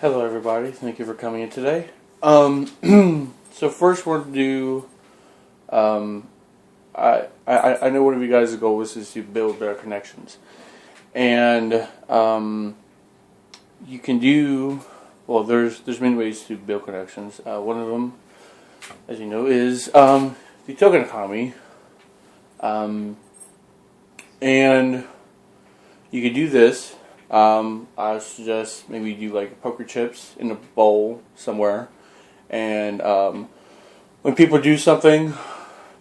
Hello, everybody. Thank you for coming in today. So first, we're going to do. I know one of you guys' goal is to build better connections, and you can do. Well, there's many ways to build connections. One of them, as you know, is the token economy, and you can do this. I suggest maybe do like poker chips in a bowl somewhere, and when people do something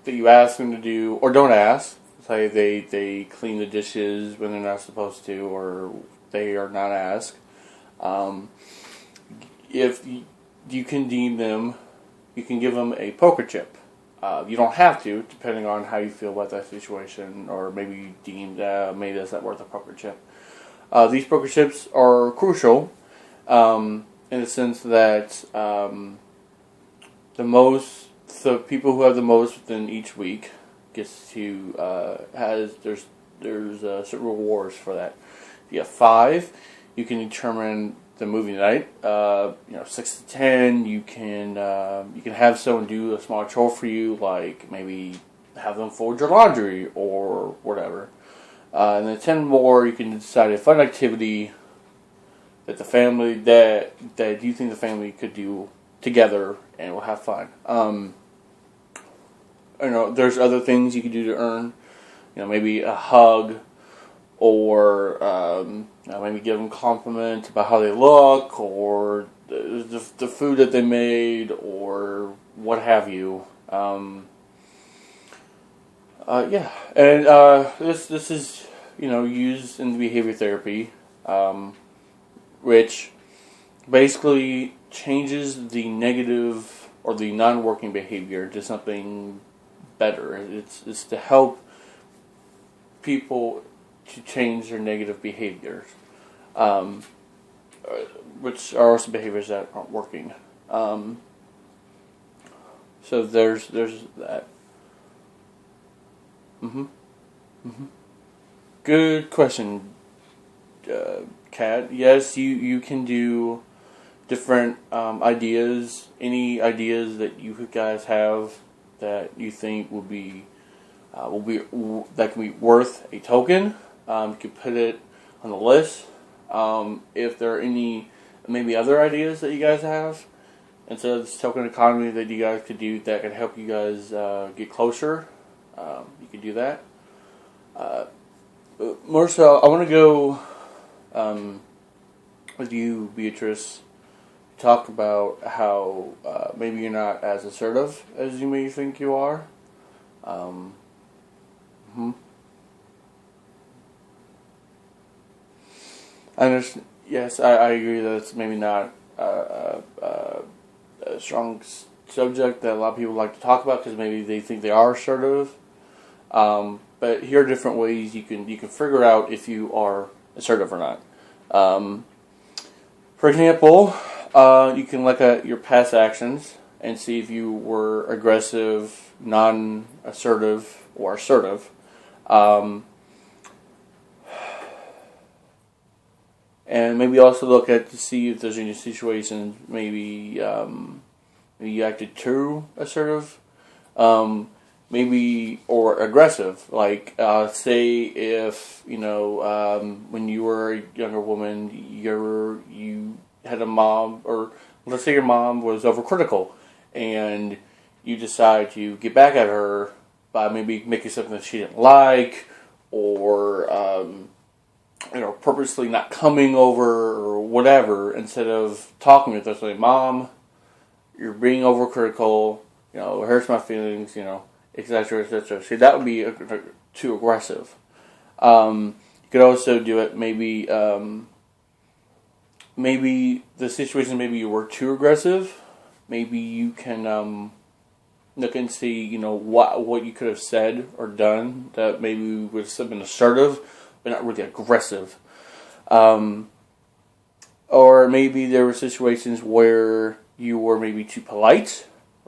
that you ask them to do or don't ask, say they clean the dishes when they're not supposed to, or they are not asked, if you can deem them, you can give them a poker chip. You don't have to, depending on how you feel about that situation, or maybe you deemed maybe that's not worth a poker chip. These poker chips are crucial in the sense that the people who have the most within each week gets to there's certain rewards for that. If you have 5, you can determine the movie night. 6 to 10, you can have someone do a small chore for you, like maybe have them fold your laundry or whatever. And then 10 more, you can decide a fun activity that you think the family could do together and will have fun. There's other things you can do to earn. Maybe a hug, or maybe give them compliments about how they look, or the food that they made, or what have you. This is used in behavior therapy, which basically changes the negative or the non-working behavior to something better. It's to help people to change their negative behaviors, which are also behaviors that aren't working. So there's that. Good question, Kat. Yes, you can do different ideas. Any ideas that you guys have that you think will be that can be worth a token. You can put it on the list. If there are any maybe other ideas that you guys have instead of this token economy that you guys could do that could help you guys get closer, you could do that. More so, I want to go with you, Beatrice, talk about how maybe you're not as assertive as you may think you are. I understand. Yes, I agree that it's maybe not a strong subject that a lot of people like to talk about because maybe they think they are assertive. But here are different ways you can figure out if you are assertive or not. For example, you can look at your past actions and see if you were aggressive, non-assertive, or assertive. And maybe also look at to see if there's any situations maybe you acted too assertive. Maybe or aggressive, like say if when you were a younger woman, you had a mom, or let's say your mom was overcritical, and you decide to get back at her by maybe making something that she didn't like, or purposely not coming over or whatever, instead of talking with us like, Mom, you're being overcritical, it hurts my feelings, etc., etc. See, that would be too aggressive. You could also do it maybe the situation, maybe you were too aggressive. Maybe you can look and see, what you could have said or done that maybe would have been assertive, but not really aggressive. Or maybe there were situations where you were maybe too polite,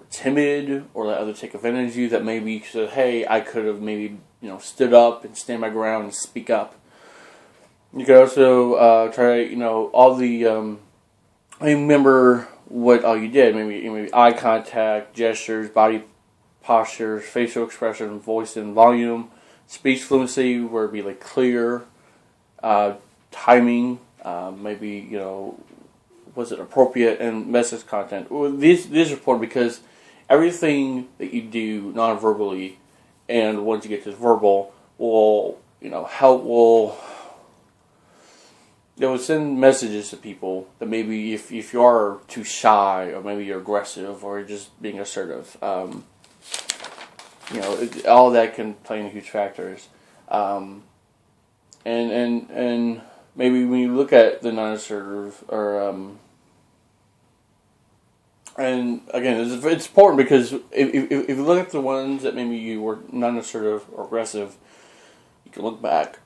timid, or let others take advantage of you, that maybe you said, hey, I could have maybe stood up and stand my ground and speak up. You could also try all the remember what all you did. Maybe eye contact, gestures, body postures, facial expression, voice and volume, speech fluency, where it'd be like clear, timing, maybe was it appropriate, and message content. Well, these are important because everything that you do non-verbally, and once you get to verbal, will help it will send messages to people that maybe if you are too shy, or maybe you're aggressive, or you're just being assertive, all that can play in huge factors. And maybe when you look at the non-assertive, and again, it's important because if you look at the ones that maybe you were non-assertive or aggressive, you can look back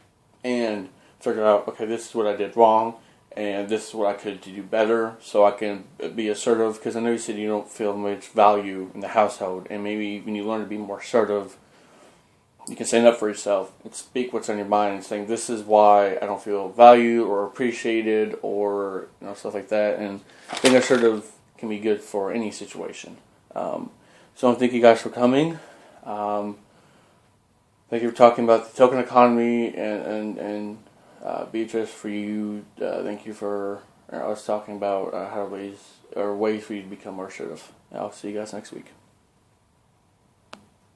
and figure out, okay, this is what I did wrong, and this is what I could do better, so I can be assertive. Because I know you said you don't feel much value in the household, and maybe when you learn to be more assertive, you can stand up for yourself and speak what's on your mind, and saying, this is why I don't feel valued or appreciated, or stuff like that. And being assertive can be good for any situation. So thank you guys for coming. Thank you for talking about the token economy, and Beatrice, for you. Thank you for us talking about ways for you to become more assertive. I'll see you guys next week.